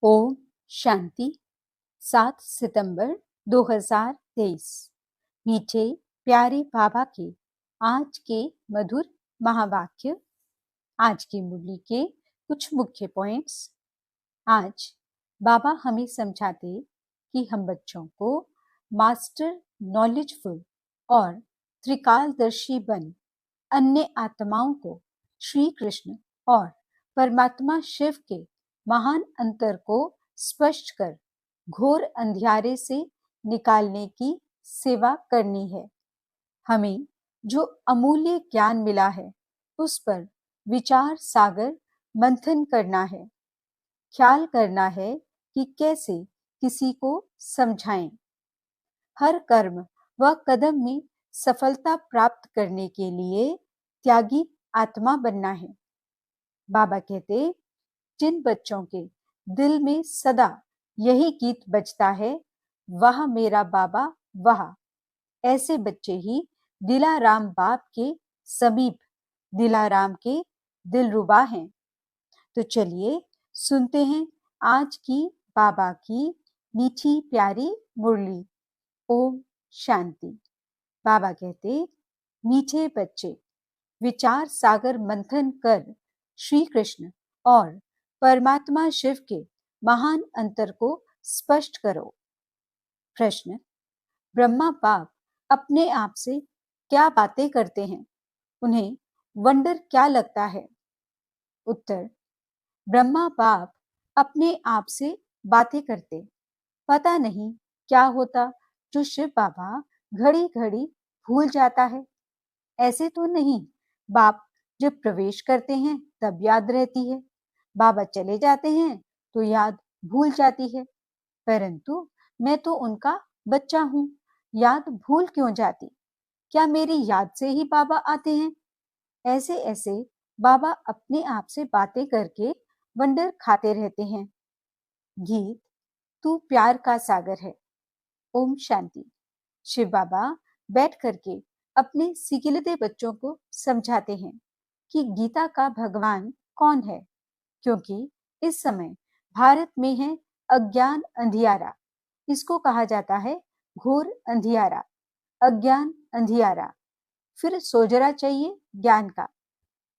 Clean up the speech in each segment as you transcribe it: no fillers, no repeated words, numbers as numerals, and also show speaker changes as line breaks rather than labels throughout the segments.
ओम शांति। 7 सितंबर 2023। मीठे प्यारे बाबा के आज के मधुर महावाक्य। आज की मुरली के कुछ मुख्य पॉइंट्स। आज बाबा हमें समझाते कि हम बच्चों को मास्टर नॉलेजफुल और त्रिकालदर्शी बन अन्य आत्माओं को श्री कृष्ण और परमात्मा शिव के महान अंतर को स्पष्ट कर घोर अंधियारे से निकालने की सेवा करनी है। हमें जो अमूल्य ज्ञान मिला है उस पर विचार सागर मंथन करना है। ख्याल करना है कि कैसे किसी को समझाएं। हर कर्म व कदम में सफलता प्राप्त करने के लिए त्यागी आत्मा बनना है। बाबा कहते, जिन बच्चों के दिल में सदा यही गीत बजता है, वह मेरा बाबा वह, ऐसे बच्चे ही दिलाराम बाप के समीप दिलाराम के दिलरुबा हैं। तो चलिए सुनते हैं आज की बाबा की मीठी प्यारी मुरली। ओम शांति। बाबा कहते, मीठे बच्चे, विचार सागर मंथन कर श्री कृष्ण और परमात्मा शिव के महान अंतर को स्पष्ट करो। प्रश्न, ब्रह्मा बाप अपने आप से क्या बातें करते हैं? उन्हें वंडर क्या लगता है? उत्तर, ब्रह्मा बाप अपने आप से बातें करते। पता नहीं क्या होता जो शिव बाबा घड़ी घड़ी भूल जाता है। ऐसे तो नहीं, बाप जब प्रवेश करते हैं तब याद रहती है, बाबा चले जाते हैं तो याद भूल जाती है। परंतु मैं तो उनका बच्चा हूँ, याद भूल क्यों जाती? क्या मेरी याद से ही बाबा आते हैं? ऐसे ऐसे बाबा अपने आप से बातें करके वंडर खाते रहते हैं। गीत, तू प्यार का सागर है। ओम शांति। शिव बाबा बैठ करके अपने सिकिलते बच्चों को समझाते हैं कि गीता का भगवान कौन है, क्योंकि इस समय भारत में है अज्ञान अंधियारा। इसको कहा जाता है घोर अंधियारा, अज्ञान अंधियारा। फिर सोजरा चाहिए ज्ञान का।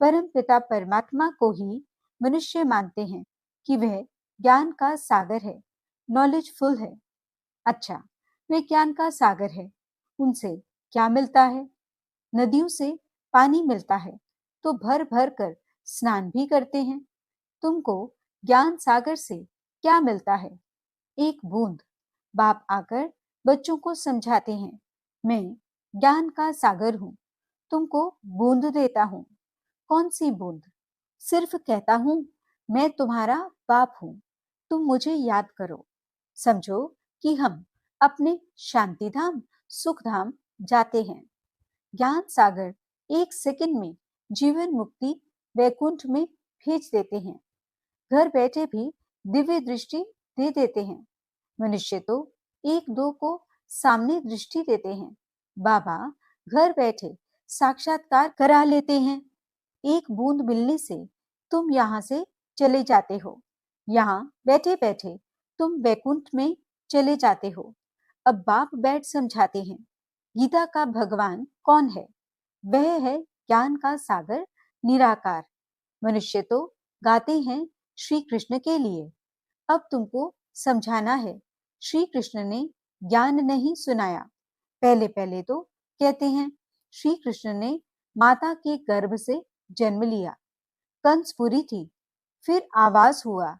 परम पिता परमात्मा को ही मनुष्य मानते हैं कि वह ज्ञान का सागर है, नॉलेजफुल है। अच्छा, वे ज्ञान का सागर है, उनसे क्या मिलता है? नदियों से पानी मिलता है तो भर भर कर स्नान भी करते हैं। तुमको ज्ञान सागर से क्या मिलता है? एक बूंद। बाप आकर बच्चों को समझाते हैं, मैं ज्ञान का सागर हूँ, तुमको बूंद देता हूँ। कौन सी बूंद? सिर्फ कहता हूँ मैं तुम्हारा बाप हूँ, तुम मुझे याद करो। समझो कि हम अपने शांति धाम सुख धाम जाते हैं। ज्ञान सागर एक सेकंड में जीवन मुक्ति वैकुंठ में भेज देते हैं। घर बैठे भी दिव्य दृष्टि दे देते हैं। मनुष्य तो एक दो को सामने दृष्टि देते हैं, बाबा घर बैठे साक्षात्कार करा लेते हैं। एक बूंद मिलने से तुम यहाँ से चले जाते हो, यहाँ बैठे बैठे तुम वैकुंठ में चले जाते हो। अब बाप बैठ समझाते हैं, गीता का भगवान कौन है? वह है ज्ञान का सागर निराकार। मनुष्य तो गाते हैं श्री कृष्ण के लिए, अब तुमको समझाना है श्री कृष्ण ने ज्ञान नहीं सुनाया। पहले पहले तो कहते हैं श्री कृष्ण ने माता के गर्भ से जन्म लिया, कंस पुरी थी, फिर आवाज हुआ,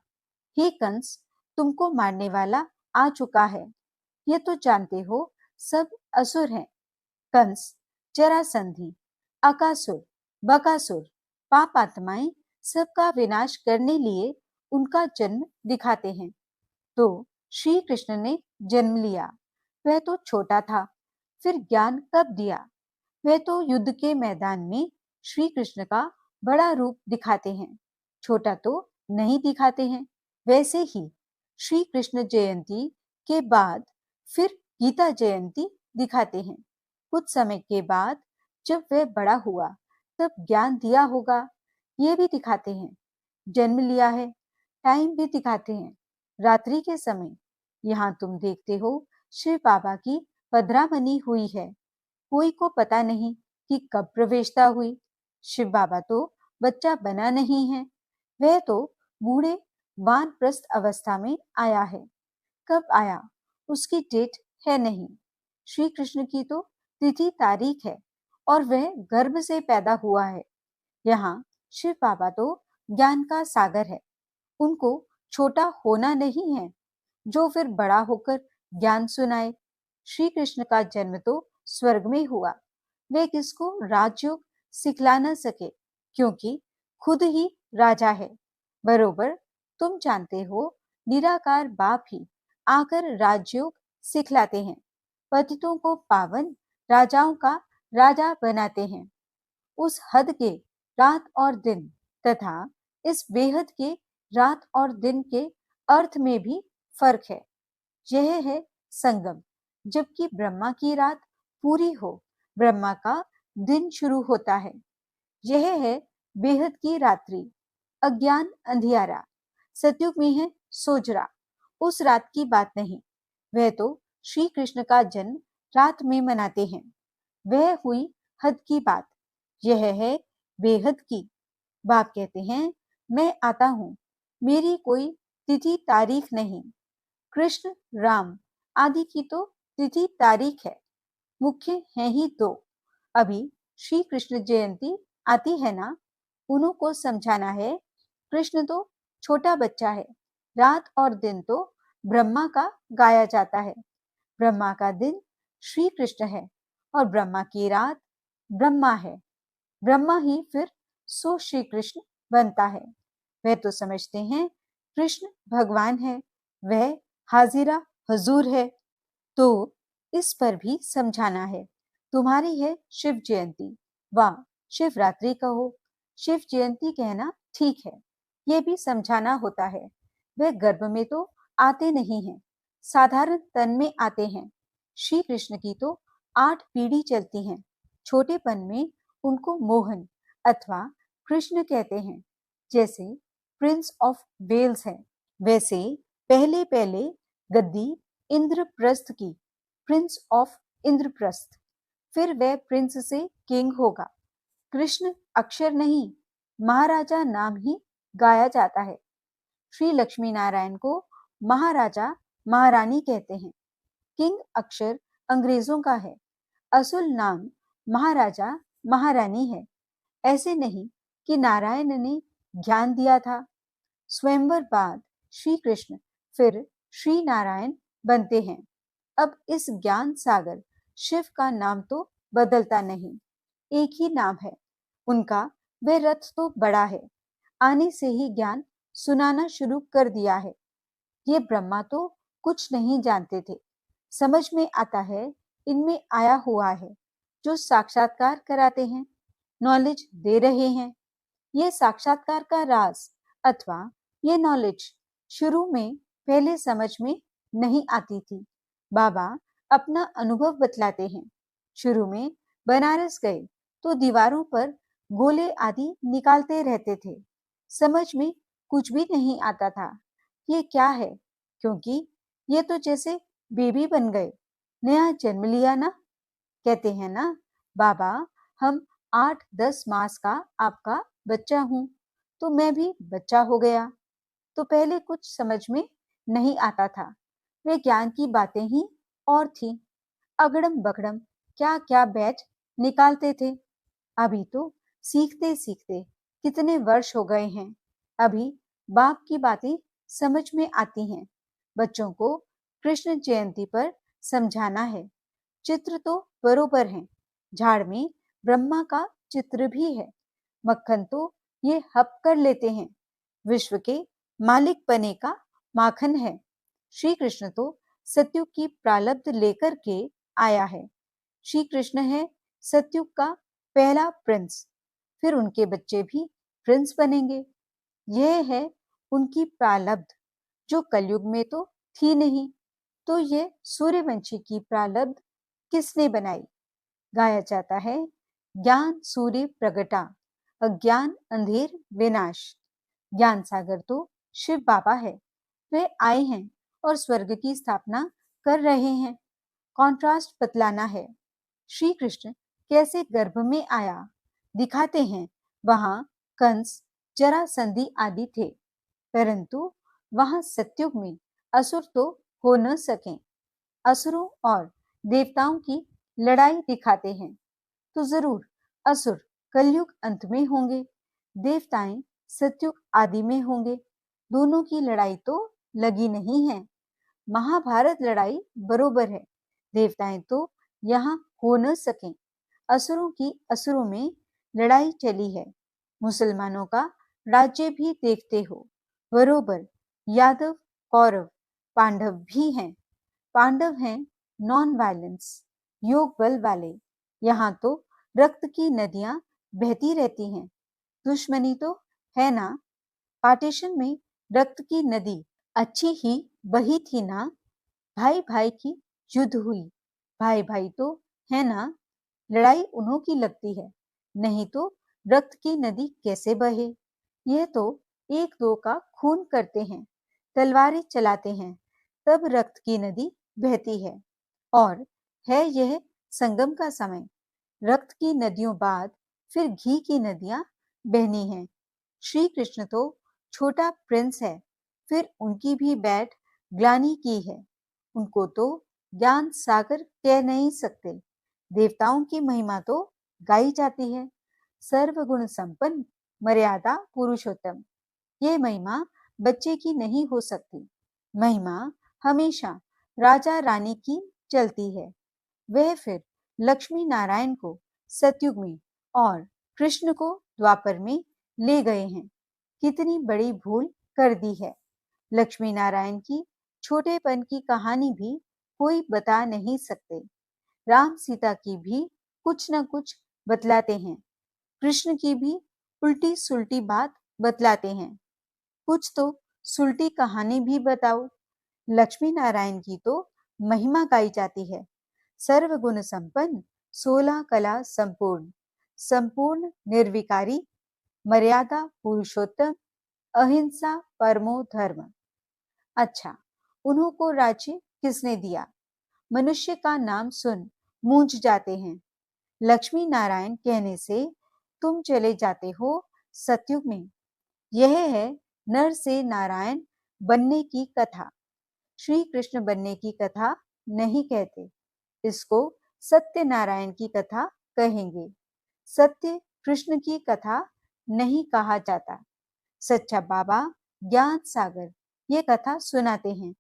हे कंस, तुमको मारने वाला आ चुका है। ये तो जानते हो सब असुर हैं। कंस, जरासंधि, अकासुर, बकासुर, पाप आत्माएं सबका विनाश करने लिए उनका जन्म दिखाते हैं। तो श्री कृष्ण ने जन्म लिया, वह तो छोटा था, फिर ज्ञान कब दिया? वह तो युद्ध के मैदान में श्री कृष्ण का बड़ा रूप दिखाते हैं, छोटा तो नहीं दिखाते हैं। वैसे ही श्री कृष्ण जयंती के बाद फिर गीता जयंती दिखाते हैं। कुछ समय के बाद जब वह बड़ा हुआ तब ज्ञान दिया होगा, ये भी दिखाते हैं। जन्म लिया है, टाइम भी दिखाते हैं। रात्रि के समय यहाँ तुम देखते हो शिव बाबा की पधरामनी हुई है। कोई को पता नहीं कि कब प्रवेशता हुई। शिव बाबा तो बच्चा बना नहीं है, वह तो बूढ़े वानप्रस्थ अवस्था में आया है। कब आया उसकी डेट है नहीं। श्री कृष्ण की तो तिथि तारीख है और वह गर्भ से पैदा हुआ है। यहाँ शिव बाबा तो ज्ञान का सागर है, उनको छोटा होना नहीं है जो फिर बड़ा होकर ज्ञान सुनाए। श्री कृष्ण का जन्म तो स्वर्ग में हुआ, वे किसको राजयोग सिखला न सके क्योंकि खुद ही राजा है। बरोबर तुम जानते हो निराकार बाप ही आकर राजयोग सिखलाते हैं, पतितों को पावन, राजाओं का राजा बनाते हैं। उस हद के रात और दिन तथा इस बेहद के रात और दिन के अर्थ में भी फर्क है। यह है संगम। जबकि ब्रह्मा की रात पूरी हो, ब्रह्मा का दिन शुरू होता है। यह है बेहद की रात्रि, अज्ञान अंधियारा। सतयुग में है सोजरा, उस रात की बात नहीं। वह तो श्री कृष्ण का जन्म रात में मनाते हैं। वह हुई हद की बात, यह है बेहद की। बाप कहते हैं मैं आता हूं, मेरी कोई तिथि तारीख नहीं। कृष्ण राम आदि की तो तिथि तारीख है, मुख्य है ही दो। अभी श्री कृष्ण जयंती आती है ना, उन्हों को समझाना है। कृष्ण तो छोटा बच्चा है, रात और दिन तो ब्रह्मा का गाया जाता है। ब्रह्मा का दिन श्री कृष्ण है और ब्रह्मा की रात ब्रह्मा है। ब्रह्मा ही फिर सो श्री कृष्ण बनता है। वह तो समझते हैं कृष्ण भगवान है, वह हाजिरा हजूर है। तो इस पर भी समझाना है। तुम्हारी है शिव जयंती, वाह, शिवरात्रि कहो, शिव जयंती कहना ठीक है। ये भी समझाना होता है। वह गर्भ में तो आते नहीं हैं, साधारण तन में आते हैं। श्री कृष्ण की तो 8 पीढ़ी चलती हैं। छोटेपन में उनको मोहन अथवा कृष्ण कहते हैं, जैसे प्रिंस ऑफ वेल्स है। वैसे पहले पहले गद्दी इंद्रप्रस्थ की, प्रिंस ऑफ इंद्रप्रस्थ। फिर वह प्रिंस से किंग होगा। कृष्ण अक्षर नहीं, महाराजा नाम ही गाया जाता है। श्री लक्ष्मी नारायण को महाराजा महारानी कहते हैं। किंग अक्षर अंग्रेजों का है, असुल नाम महाराजा महारानी है। ऐसे नहीं कि नारायण ने ज्ञान दिया था, स्वयंवर बाद श्री कृष्ण फिर श्री नारायण बनते हैं। अब इस ज्ञान सागर शिव का नाम तो बदलता नहीं, एक ही नाम है उनका। वह रथ तो बड़ा है, आने से ही ज्ञान सुनाना शुरू कर दिया है। ये ब्रह्मा तो कुछ नहीं जानते थे, समझ में आता है इनमें आया हुआ है जो साक्षात्कार कराते हैं, नॉलेज दे रहे हैं। ये साक्षात्कार का राज अथवा ये नॉलेज शुरू में पहले समझ में नहीं आती थी। बाबा अपना अनुभव बतलाते हैं। शुरू में बनारस गए तो दीवारों पर गोले आदि निकालते रहते थे। समझ में कुछ भी नहीं आता था, ये क्या है, क्योंकि ये तो जैसे बेबी बन गए, नया जन्म लिया ना। कहते हैं ना बाबा, हम 8-10 मास का आपका बच्चा हूं, तो मैं भी बच्चा हो गया। तो पहले कुछ समझ में नहीं आता था, वे ज्ञान की बातें ही और थी। अगड़म बगड़म क्या क्या बैठ निकालते थे। अभी तो सीखते सीखते कितने वर्ष हो गए हैं, अभी बाप की बातें समझ में आती हैं। बच्चों को कृष्ण जयंती पर समझाना है। चित्र तो बरोबर हैं, झाड़ में ब्रह्मा का चित्र भी है। मक्खन तो ये हप कर लेते हैं, विश्व के मालिक बने का माखन है। श्री कृष्ण तो सतयुग की प्रारब्ध लेकर के आया है। श्री कृष्ण है सतयुग का पहला प्रिंस, फिर उनके बच्चे भी प्रिंस बनेंगे। यह है उनकी प्रारब्ध जो कलयुग में तो थी नहीं। तो ये सूर्यवंशी की प्रारब्ध किसने बनाई? गाया जाता है, ज्ञान सूर्य प्रगटा, अज्ञान अंधेर विनाश। ज्ञान सागर तो शिव बाबा है, वे आए हैं और स्वर्ग की स्थापना कर रहे हैं। कॉन्ट्रास्ट बतलाना है। श्री कृष्ण कैसे गर्भ में आया दिखाते हैं। वहां कंस, जरासंधि आदि थे, परंतु वहां सत्युग में असुर तो हो न सके। असुरों और देवताओं की लड़ाई दिखाते हैं, तो जरूर असुर कलयुग अंत में होंगे, देवताएं सत्युग आदि में होंगे। दोनों की लड़ाई तो लगी नहीं है। महाभारत लड़ाई बरोबर है। देवताएं तो यहाँ हो न सके। असुरों की असुरों में लड़ाई चली है। मुसलमानों का राज्य भी देखते हो, बरोबर। यादव, कौरव, पांडव भी हैं। पांडव हैं नॉन वायलेंस, योग बल वाले। यहाँ तो रक्त की नदियां बहती रहती हैं। दुश्मनी तो है ना। पार्टीशन में रक्त की नदी अच्छी ही बही थी ना। भाई भाई की युद्ध हुई, भाई भाई तो है ना। लड़ाई उन्हों की लगती है, नहीं तो रक्त की नदी कैसे बहे। यह तो एक दो का खून करते हैं, तलवारें चलाते हैं, तब रक्त की नदी बहती है। और है यह संगम का समय। रक्त की नदियों बाद फिर घी की नदियां बहनी हैं। श्री कृष्ण तो छोटा प्रिंस है, फिर उनकी भी बैठ ग्लानि की है। उनको तो ज्ञान सागर कह नहीं सकते। देवताओं की महिमा तो गाई जाती है। सर्वगुण संपन्न, मर्यादा पुरुषोत्तम। ये महिमा बच्चे की नहीं हो सकती। महिमा हमेशा राजा रानी की चलती है। वह फिर लक्ष्मी नारायण को सतयुग में और कृष्ण को द्वापर में ले गए हैं। कितनी बड़ी भूल कर दी है। लक्ष्मी नारायण की छोटेपन की कहानी भी कोई बता नहीं सकते। राम सीता की भी कुछ न कुछ बतलाते हैं। कृष्ण की भी उल्टी सुल्टी बात बतलाते हैं। कुछ तो सुल्टी कहानी भी बताओ। लक्ष्मी नारायण की तो महिमा गाई जाती है। सर्वगुण संपन्न, 16 कला संपूर्ण, संपूर्ण निर्विकारी, मर्यादा पुरुषोत्तम, अहिंसा परमो धर्म। अच्छा, उन्हों को राज्य किसने दिया? मनुष्य का नाम सुन मूंझ जाते हैं। लक्ष्मी नारायण कहने से तुम चले जाते हो सतयुग में। यह है नर से नारायण बनने की कथा। श्री कृष्ण बनने की कथा नहीं कहते, इसको सत्यनारायण की कथा कहेंगे। सत्य कृष्ण की कथा नहीं कहा जाता। सच्चा बाबा ज्ञान सागर ये कथा सुनाते हैं।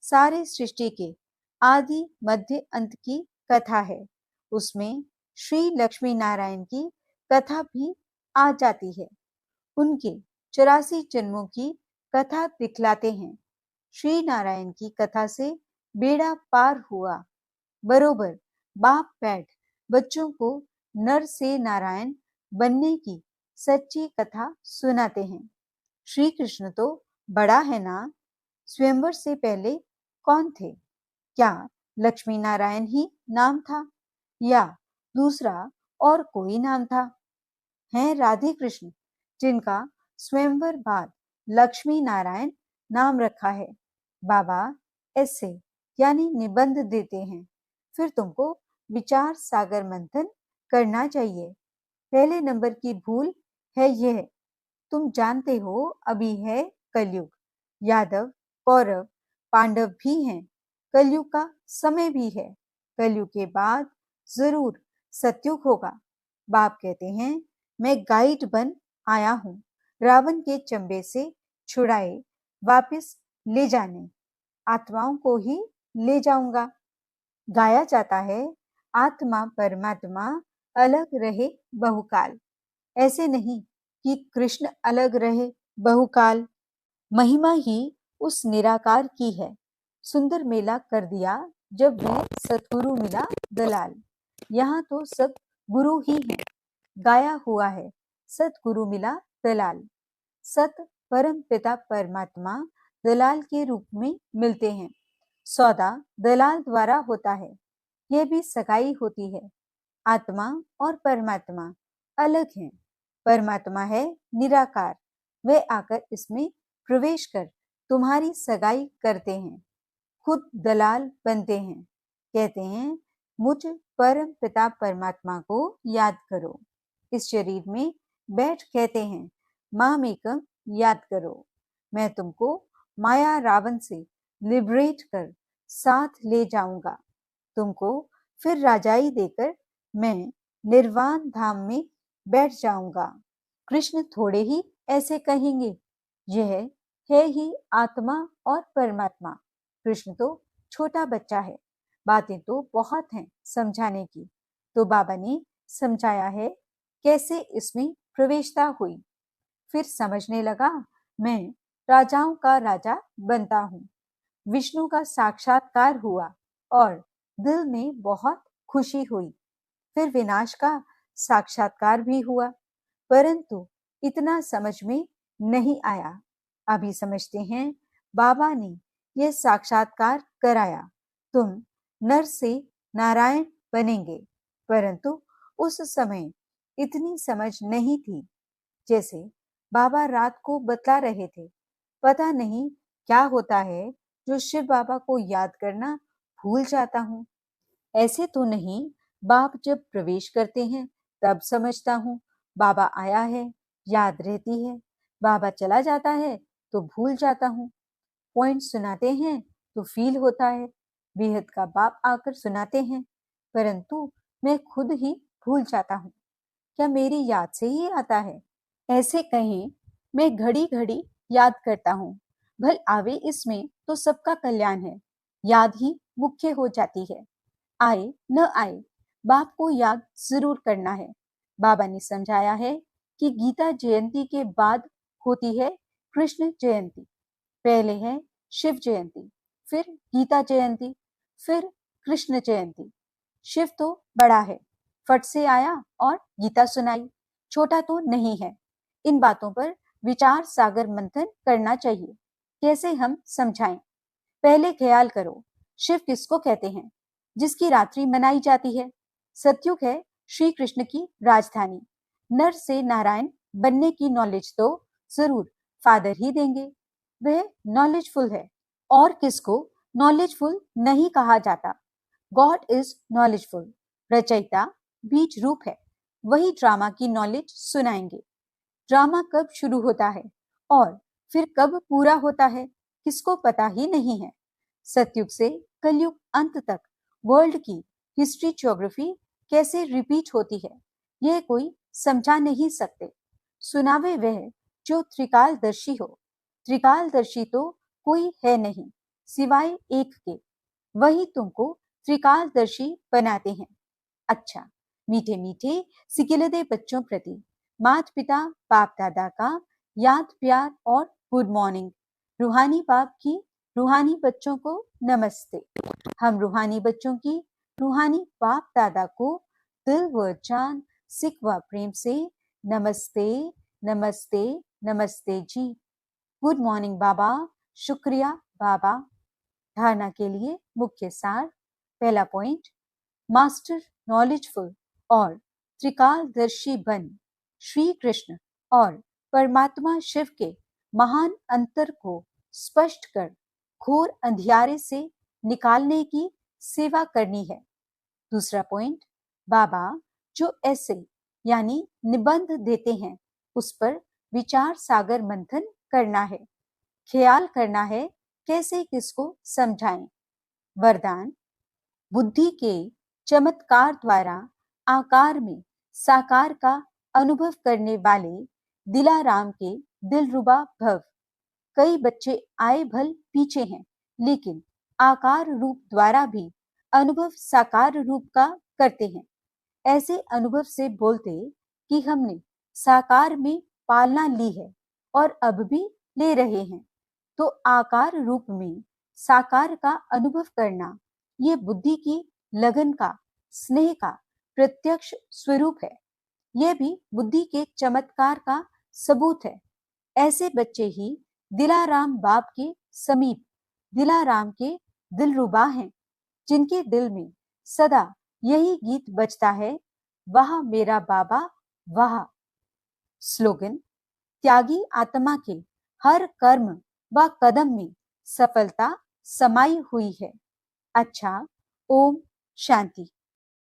सारे सृष्टि के आदि मध्य अंत की कथा है। उसमें श्री लक्ष्मी नारायण की कथा भी आ जाती है। उनके 84 जन्मों की कथा दिखलाते हैं। श्री नारायण की कथा से बेड़ा पार हुआ, बरोबर। बाप बैठ बच्चों को नर से नारायण बनने की सच्ची कथा सुनाते हैं। श्री कृष्ण तो बड़ा है ना। स्वयंवर से पहले कौन थे? क्या लक्ष्मी नारायण ही नाम था या दूसरा और कोई नाम था? हैं राधे कृष्ण, जिनका स्वयंवर बाद लक्ष्मी नारायण नाम रखा है। बाबा ऐसे यानी निबंध देते हैं। फिर तुमको विचार सागर मंथन करना चाहिए। पहले नंबर की भूल है यह, तुम जानते हो अभी है कलयुग। यादव, कौरव, पांडव भी हैं। कलयुग का समय भी है। कलयुग के बाद जरूर सतयुग होगा। बाप कहते हैं मैं गाइड बन आया हूँ, रावण के चंबे से छुड़ाए वापस ले जाने। आत्माओं को ही ले जाऊंगा। गाया जाता है आत्मा परमात्मा अलग रहे बहुकाल। ऐसे नहीं कि कृष्ण अलग रहे बहुकाल। महिमा ही उस निराकार की है। सुंदर मेला कर दिया जब वह सतगुरु मिला दलाल। यहाँ तो सब गुरु ही है। गाया हुआ है सतगुरु मिला दलाल। सत परम पिता परमात्मा दलाल के रूप में मिलते हैं। सौदा दलाल द्वारा होता है। यह भी सगाई होती है। आत्मा और परमात्मा अलग हैं। परमात्मा है निराकार, वह आकर इसमें प्रवेश कर तुम्हारी सगाई करते हैं, खुद दलाल बनते हैं, कहते हैं मुझ परम पिता परमात्मा को याद करो। इस शरीर में बैठ कहते हैं माम एकम याद करो। मैं तुमको माया रावण से लिबरेट कर साथ ले जाऊंगा। तुमको फिर राजाई देकर मैं निर्वाण धाम में बैठ जाऊंगा। कृष्ण थोड़े ही ऐसे कहेंगे, यह है ही आत्मा और परमात्मा। कृष्ण तो छोटा बच्चा है, बातें तो बहुत हैं समझाने की। तो बाबा ने समझाया है कैसे इसमें प्रवेशता हुई। फिर समझने लगा मैं राजाओं का राजा बनता हूँ। विष्णु का साक्षात्कार हुआ और दिल में बहुत खुशी हुई। फिर विनाश का साक्षात्कार भी हुआ, परंतु इतना समझ में नहीं आया। अभी समझते हैं बाबा ने यह साक्षात्कार कराया, तुम नर से नारायण बनेंगे। परंतु उस समय इतनी समझ नहीं थी। जैसे बाबा रात को बतला रहे थे, पता नहीं क्या होता है जो शिव बाबा को याद करना भूल जाता हूँ। ऐसे तो नहीं, बाप जब प्रवेश करते हैं तब समझता हूँ बाबा आया है, याद रहती है। बाबा चला जाता है तो भूल जाता हूँ। पॉइंट सुनाते हैं तो फील होता है, बेहद का बाप आकर सुनाते हैं, परंतु मैं खुद ही भूल जाता हूँ। क्या मेरी याद से ही आता है? ऐसे कहें मैं घड़ी घड़ी याद करता हूँ, भल आवे इसमें तो सबका कल्याण है। याद ही मुख्य हो जाती है, आए न आए बाप को याद जरूर करना है। बाबा ने समझाया है कि गीता जयंती के बाद होती है कृष्ण जयंती। पहले है शिव जयंती, फिर गीता जयंती, फिर कृष्ण जयंती। शिव तो बड़ा है, फट से आया और गीता सुनाई, छोटा तो नहीं है। इन बातों पर विचार सागर मंथन करना चाहिए, कैसे हम समझाएं। पहले ख्याल करो, शिव किसको कहते हैं? जिसकी रात्रि मनाई जाती है। सत्युग है श्री कृष्ण की राजधानी। नर से नारायण बनने की नॉलेज तो जरूर फादर ही देंगे, वह नॉलेजफुल है। और किसको नॉलेजफुल नहीं कहा जाता? God is knowledgeful. रचयिता बीज रूप है, वही ड्रामा की नॉलेज सुनाएंगे। ड्रामा कब शुरू होता है और फिर कब पूरा होता है किसको पता ही नहीं है। सतयुग से कलयुग अंत तक वर्ल्ड की हिस्ट्री ज्योग्राफी कैसे रिपीट होती है यह कोई समझा नहीं सकते। सुनावे वह जो त्रिकालदर्शी हो। त्रिकालदर्शी तो कोई है नहीं सिवाय एक के, वही तुमको त्रिकालदर्शी बनाते हैं। अच्छा, मीठे मीठे सिकिलदे बच्चों प्रति माता पिता बाप दादा का याद प्यार और गुड मॉर्निंग। रूहानी बाप की रूहानी बच्चों को नमस्ते। हम रूहानी बच्चों की रूहानी बाप दादा को दिल व जान सिक व प्रेम से नमस्ते नमस्ते नमस्ते जी। गुड मॉर्निंग बाबा, शुक्रिया बाबा। धारणा के लिए मुख्य सार। पहला पॉइंट, मास्टर नॉलेजफुल और त्रिकालदर्शी बन श्री कृष्ण और परमात्मा शिव के महान अंतर को स्पष्ट कर घोर अंधियारे से निकालने की सेवा करनी है। दूसरा पॉइंट, बाबा जो ऐसे यानी निबंध देते हैं उस पर विचार सागर मंथन करना है, ख्याल करना है कैसे किसको समझाएं। वरदान, बुद्धि के चमत्कार द्वारा आकार में साकार का अनुभव करने वाले दिलाराम के दिलरुबा भव। कई बच्चे आए भल पीछे हैं, लेकिन आकार रूप द्वारा भी अनुभव साकार रूप का करते हैं। ऐसे अनुभव से बोलते कि हमने साकार में पालना ली है और अब भी ले रहे हैं। तो आकार रूप में साकार का अनुभव करना ये बुद्धि की लगन का, स्नेह का प्रत्यक्ष स्वरूप है। यह भी बुद्धि के चमत्कार का सबूत है। ऐसे बच्चे ही दिलाराम बाप के समीप दिलाराम के दिलरुबा हैं, जिनके दिल में सदा यही गीत बजता है, वह मेरा बाबा वह। स्लोगन, त्यागी आत्मा के हर कर्म व कदम में सफलता समाई हुई है। अच्छा, ओम शांति।